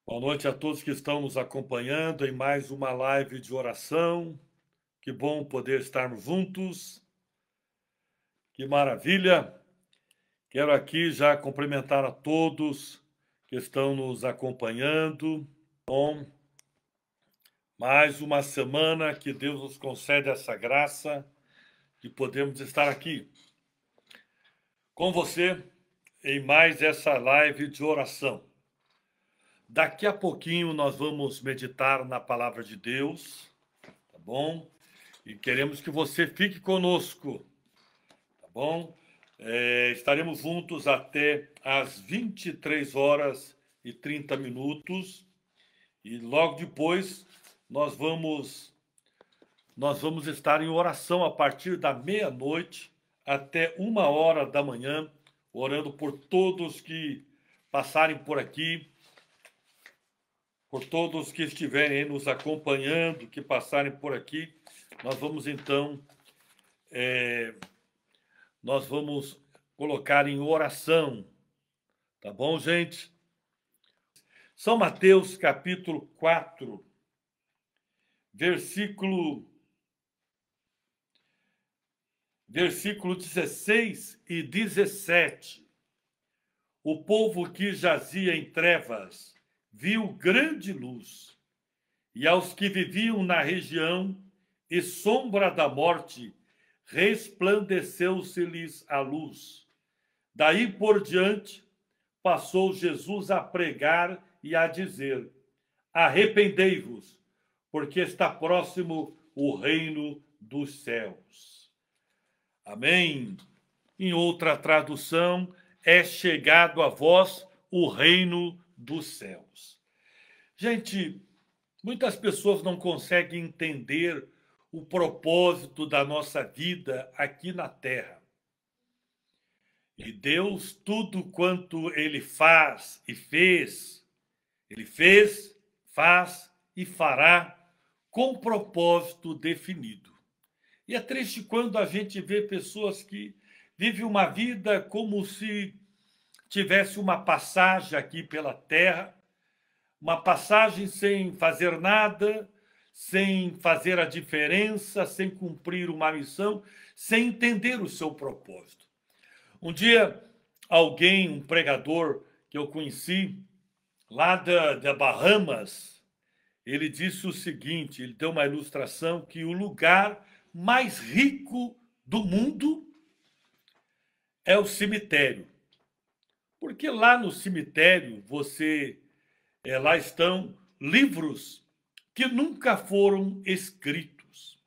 Boa noite a todos que estão nos acompanhando em mais uma live de oração. Que bom poder estarmos juntos. Que maravilha. Quero aqui já cumprimentar a todos que estão nos acompanhando. Bom, mais uma semana que Deus nos concede essa graça de podermos estar aqui com você em mais essa live de oração. Daqui a pouquinho nós vamos meditar na palavra de Deus, tá bom? E queremos que você fique conosco, tá bom? Estaremos juntos até às 23h30 e logo depois nós vamos estar em oração a partir da meia-noite até 1h da manhã, orando por todos que passarem por aqui, por todos que estiverem nos acompanhando, que passarem por aqui. Nós vamos, então, colocar em oração, tá bom, gente? São Mateus, capítulo 4, versículo 16 e 17. O povo que jazia em trevas viu grande luz, e aos que viviam na região e sombra da morte, resplandeceu-se-lhes a luz. Daí por diante, passou Jesus a pregar e a dizer: arrependei-vos, porque está próximo o reino dos céus. Amém. Em outra tradução, é chegado a vós o reino dos céus. Gente, muitas pessoas não conseguem entender o propósito da nossa vida aqui na Terra. E Deus, tudo quanto Ele faz e fez, Ele fez, faz e fará com propósito definido. E é triste quando a gente vê pessoas que vivem uma vida como se tivesse uma passagem aqui pela Terra, uma passagem sem fazer nada, sem fazer a diferença, sem cumprir uma missão, sem entender o seu propósito. Um dia, alguém, um pregador que eu conheci, lá da Bahamas, ele disse o seguinte, ele deu uma ilustração que o lugar mais rico do mundo é o cemitério. Porque lá no cemitério, lá estão livros que nunca foram escritos.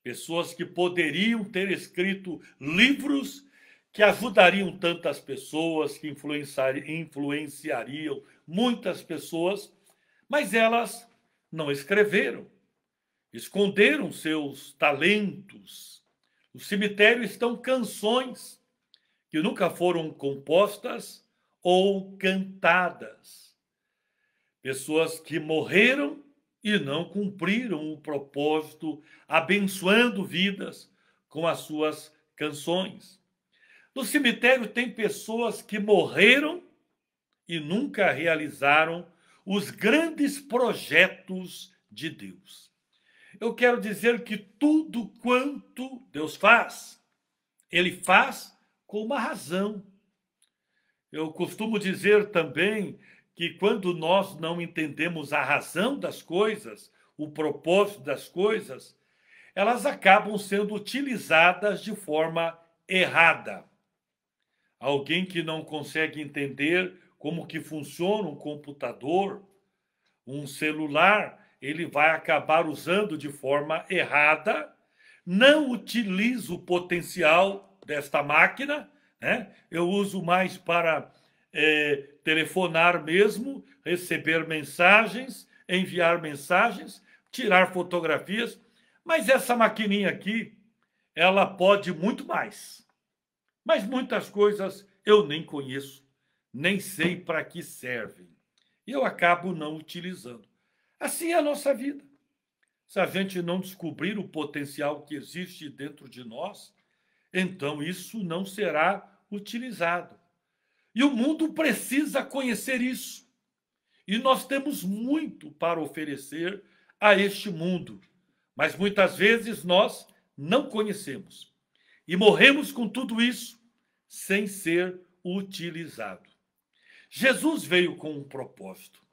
Pessoas que poderiam ter escrito livros que ajudariam tantas pessoas, que influenciariam muitas pessoas, mas elas não escreveram, esconderam seus talentos. No cemitério estão canções que nunca foram compostas ou cantadas. Pessoas que morreram e não cumpriram o propósito, abençoando vidas com as suas canções. No cemitério tem pessoas que morreram e nunca realizaram os grandes projetos de Deus. Eu quero dizer que tudo quanto Deus faz, Ele faz com uma razão. Eu costumo dizer também que quando nós não entendemos a razão das coisas, o propósito das coisas, elas acabam sendo utilizadas de forma errada. Alguém que não consegue entender como que funciona um computador, um celular, ele vai acabar usando de forma errada, não utiliza o potencial desta máquina, né? Eu uso mais para telefonar mesmo, receber mensagens, enviar mensagens, tirar fotografias, mas essa maquininha aqui, ela pode muito mais. Mas muitas coisas eu nem conheço, nem sei para que servem. E eu acabo não utilizando. Assim é a nossa vida. Se a gente não descobrir o potencial que existe dentro de nós, então isso não será utilizado. E o mundo precisa conhecer isso. E nós temos muito para oferecer a este mundo, mas muitas vezes nós não conhecemos. E morremos com tudo isso sem ser utilizado. Jesus veio com um propósito.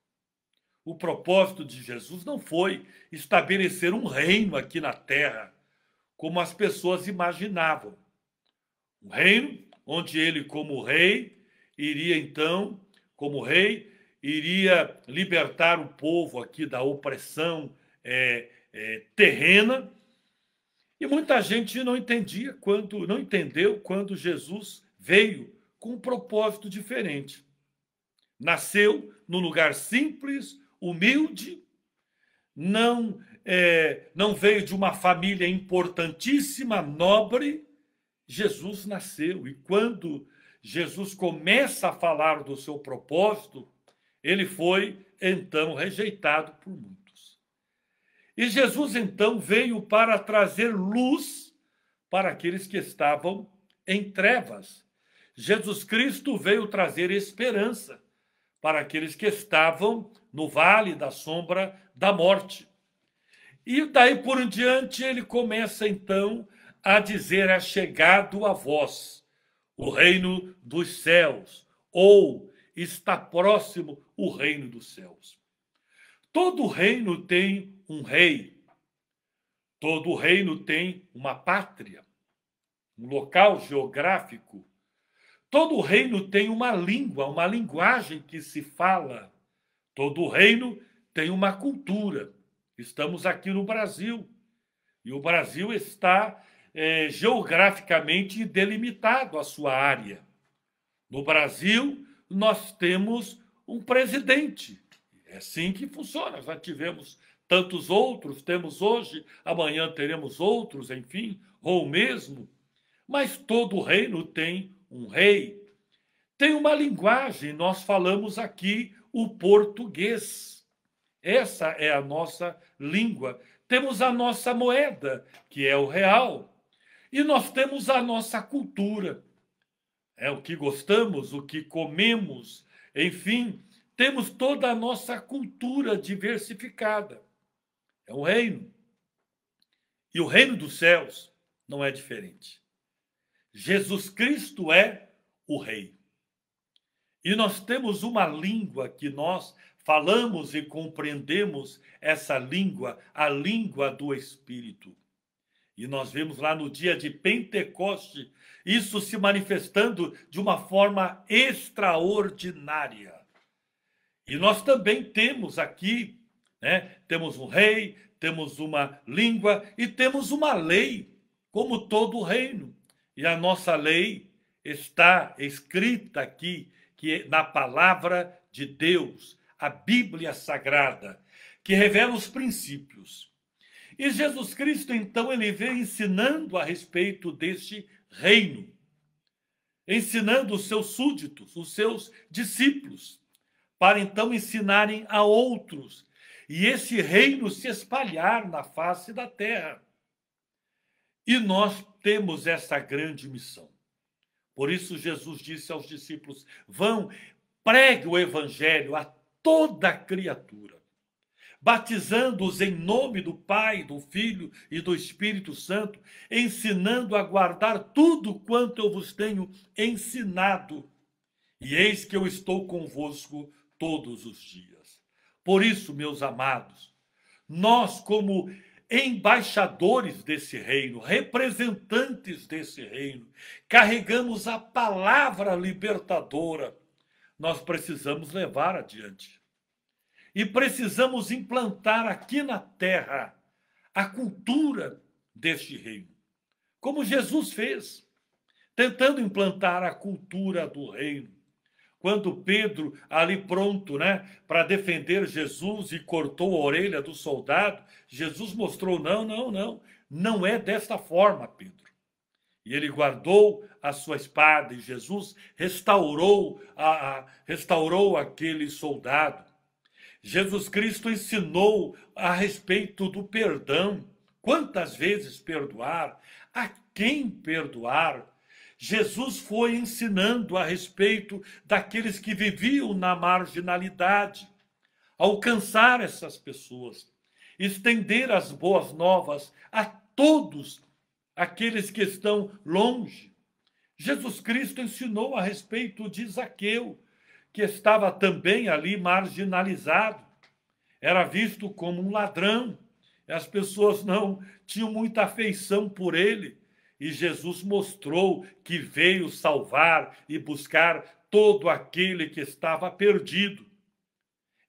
O propósito de Jesus não foi estabelecer um reino aqui na terra, como as pessoas imaginavam. Um reino onde ele, como rei, iria então, como rei, iria libertar o povo aqui da opressão terrena. E muita gente não entendeu quando Jesus veio com um propósito diferente. Nasceu num lugar simples, humilde, não veio de uma família importantíssima, nobre. Jesus nasceu, e quando Jesus começa a falar do seu propósito, ele foi então rejeitado por muitos. E Jesus então veio para trazer luz para aqueles que estavam em trevas. Jesus Cristo veio trazer esperança para aqueles que estavam no vale da sombra da morte. E daí por em diante ele começa então a dizer: é chegado a vós o reino dos céus, ou está próximo o reino dos céus. Todo reino tem um rei, todo reino tem uma pátria, um local geográfico. Todo reino tem uma língua, uma linguagem que se fala. Todo reino tem uma cultura. Estamos aqui no Brasil, e o Brasil está geograficamente delimitado a sua área. No Brasil, nós temos um presidente. É assim que funciona. Já tivemos tantos outros, temos hoje, amanhã teremos outros, enfim, ou mesmo. Mas todo reino tem um rei. Tem uma linguagem, nós falamos aqui o português. Essa é a nossa língua. Temos a nossa moeda, que é o real. E nós temos a nossa cultura. É o que gostamos, o que comemos, enfim, temos toda a nossa cultura diversificada. É um reino. E o reino dos céus não é diferente. Jesus Cristo é o rei. E nós temos uma língua que nós falamos e compreendemos essa língua, a língua do Espírito. E nós vemos lá no dia de Pentecoste isso se manifestando de uma forma extraordinária. E nós também temos aqui, temos um rei, temos uma língua e temos uma lei, como todo reino. E a nossa lei está escrita aqui, que é na palavra de Deus, a Bíblia Sagrada, que revela os princípios. E Jesus Cristo, então, ele vem ensinando a respeito deste reino, ensinando os seus súditos, os seus discípulos, para então ensinarem a outros, e esse reino se espalhar na face da terra. E nós temos essa grande missão. Por isso Jesus disse aos discípulos: vão, pregue o evangelho a toda criatura, batizando-os em nome do Pai, do Filho e do Espírito Santo, ensinando a guardar tudo quanto eu vos tenho ensinado. E eis que eu estou convosco todos os dias. Por isso, meus amados, nós, como embaixadores desse reino, representantes desse reino, carregamos a palavra libertadora. Nós precisamos levar adiante. E precisamos implantar aqui na terra a cultura deste reino, como Jesus fez, tentando implantar a cultura do reino. Quando Pedro, ali pronto, para defender Jesus e cortou a orelha do soldado, Jesus mostrou: não é desta forma, Pedro. E ele guardou a sua espada, e Jesus restaurou aquele soldado. Jesus Cristo ensinou a respeito do perdão. Quantas vezes perdoar? A quem perdoar? Jesus foi ensinando a respeito daqueles que viviam na marginalidade, alcançar essas pessoas, estender as boas novas a todos aqueles que estão longe. Jesus Cristo ensinou a respeito de Zaqueu, que estava também ali marginalizado, era visto como um ladrão, as pessoas não tinham muita afeição por ele, e Jesus mostrou que veio salvar e buscar todo aquele que estava perdido.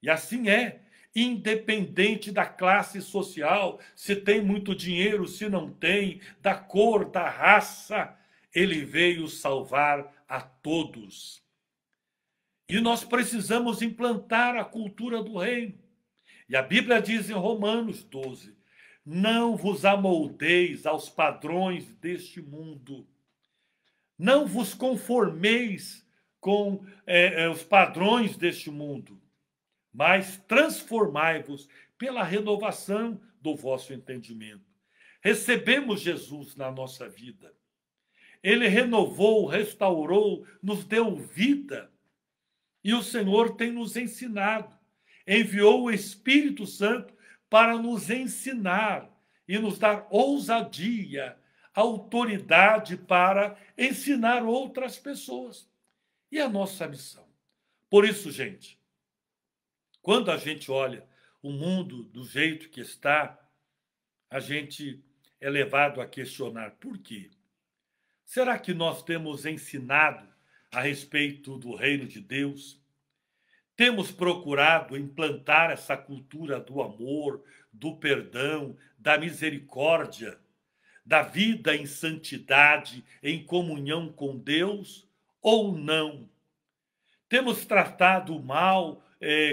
E assim é, independente da classe social, se tem muito dinheiro, se não tem, da cor, da raça, ele veio salvar a todos. E nós precisamos implantar a cultura do reino. E a Bíblia diz em Romanos 12, não vos amoldeis aos padrões deste mundo, não vos conformeis com os padrões deste mundo, mas transformai-vos pela renovação do vosso entendimento. Recebemos Jesus na nossa vida. Ele renovou, restaurou, nos deu vida. E o Senhor tem nos ensinado. Enviou o Espírito Santo para nos ensinar e nos dar ousadia, autoridade para ensinar outras pessoas. E a nossa missão. Por isso, gente, quando a gente olha o mundo do jeito que está, a gente é levado a questionar por quê? Será que nós temos ensinado a respeito do reino de Deus? Temos procurado implantar essa cultura do amor, do perdão, da misericórdia, da vida em santidade, em comunhão com Deus, ou não? Temos tratado o mal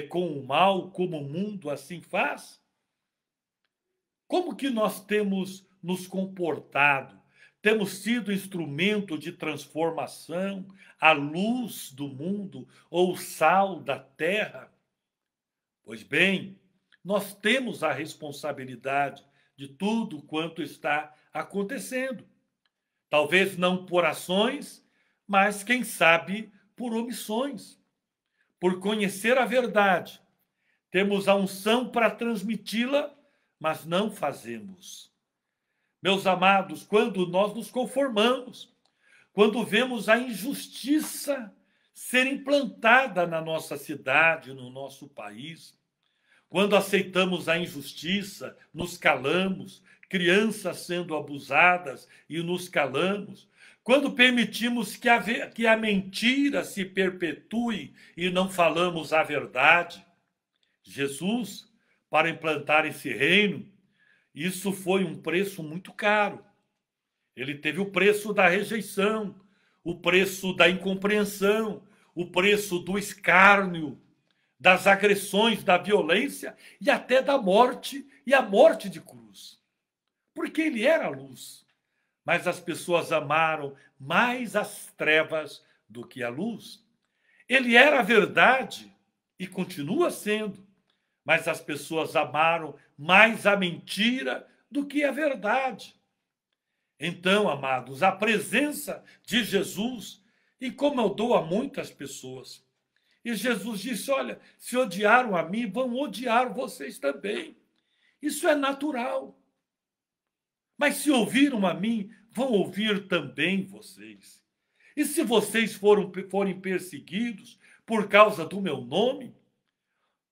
com o mal, como o mundo assim faz? Como que nós temos nos comportado? Temos sido instrumento de transformação, a luz do mundo ou o sal da terra? Pois bem, nós temos a responsabilidade de tudo quanto está acontecendo. Talvez não por ações, mas quem sabe por omissões. Por conhecer a verdade, temos a unção para transmiti-la, mas não fazemos. Meus amados, quando nós nos conformamos, quando vemos a injustiça ser implantada na nossa cidade, no nosso país, quando aceitamos a injustiça, nos calamos, crianças sendo abusadas e nos calamos, quando permitimos que a mentira se perpetue e não falamos a verdade, Jesus, para implantar esse reino, isso foi um preço muito caro. Ele teve o preço da rejeição, o preço da incompreensão, o preço do escárnio, das agressões, da violência e até da morte, e a morte de cruz. Porque ele era a luz, mas as pessoas amaram mais as trevas do que a luz. Ele era a verdade e continua sendo, mas as pessoas amaram mais a mentira do que a verdade. Então, amados, a presença de Jesus incomodou a muitas pessoas. E Jesus disse, olha, se odiaram a mim, vão odiar vocês também. Isso é natural. Mas se ouviram a mim, vão ouvir também vocês. E se vocês forem perseguidos por causa do meu nome,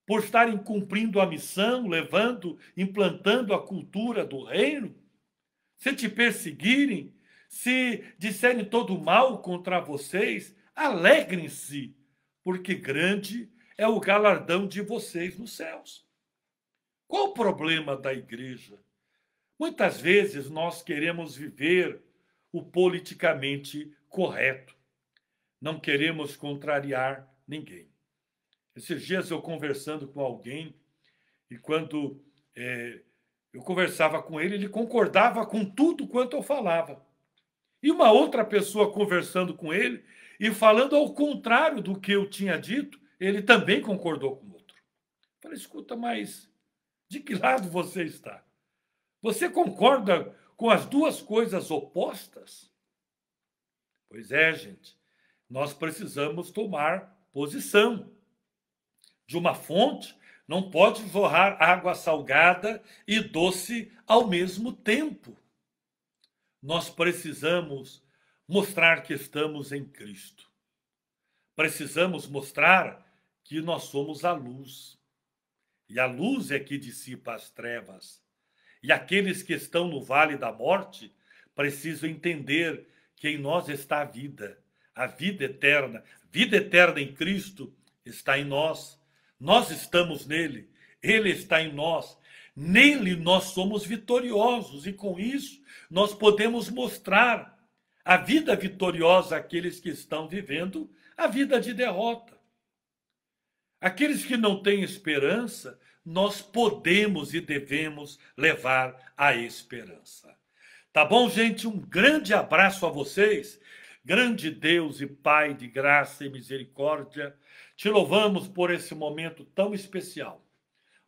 por estarem cumprindo a missão, implantando a cultura do reino, se te perseguirem, se disserem todo mal contra vocês, alegrem-se, porque grande é o galardão de vocês nos céus. Qual o problema da igreja? Muitas vezes nós queremos viver o politicamente correto. Não queremos contrariar ninguém. Esses dias eu conversando com alguém, e quando eu conversava com ele, ele concordava com tudo quanto eu falava. E uma outra pessoa conversando com ele e falando ao contrário do que eu tinha dito, ele também concordou com o outro. Eu falei, escuta, mas de que lado você está? Você concorda com as duas coisas opostas? Pois é, gente, nós precisamos tomar posição de uma fonte, Não pode jorrar água salgada e doce ao mesmo tempo. Nós precisamos mostrar que estamos em Cristo. Precisamos mostrar que nós somos a luz. E a luz é que dissipa as trevas. E aqueles que estão no vale da morte precisam entender que em nós está a vida eterna. Vida eterna em Cristo está em nós. Nós estamos nele, ele está em nós. Nele nós somos vitoriosos e com isso nós podemos mostrar a vida vitoriosa àqueles que estão vivendo a vida de derrota. Aqueles que não têm esperança, nós podemos e devemos levar a esperança. Tá bom, gente? Um grande abraço a vocês. Grande Deus e Pai de graça e misericórdia, te louvamos por esse momento tão especial,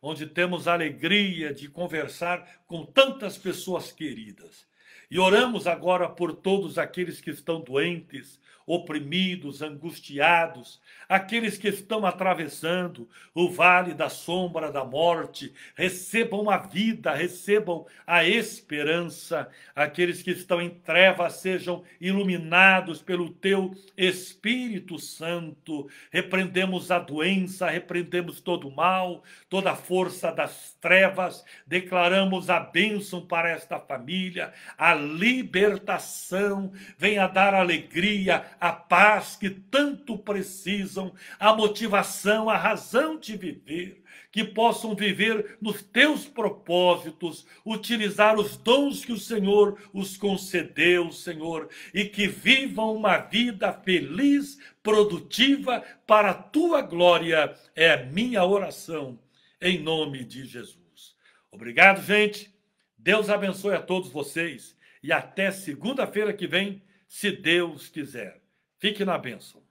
onde temos a alegria de conversar com tantas pessoas queridas. E oramos agora por todos aqueles que estão doentes, oprimidos, angustiados, aqueles que estão atravessando o vale da sombra da morte, recebam a vida, recebam a esperança, aqueles que estão em trevas sejam iluminados pelo teu Espírito Santo, repreendemos a doença, repreendemos todo o mal, toda a força das trevas, declaramos a bênção para esta família, a libertação, venha dar alegria, a paz que tanto precisam, a motivação, a razão de viver, que possam viver nos teus propósitos, utilizar os dons que o Senhor os concedeu, Senhor, e que vivam uma vida feliz, produtiva, para a tua glória, é a minha oração, em nome de Jesus. Obrigado, gente. Deus abençoe a todos vocês e até segunda-feira que vem, se Deus quiser. Fique na bênção.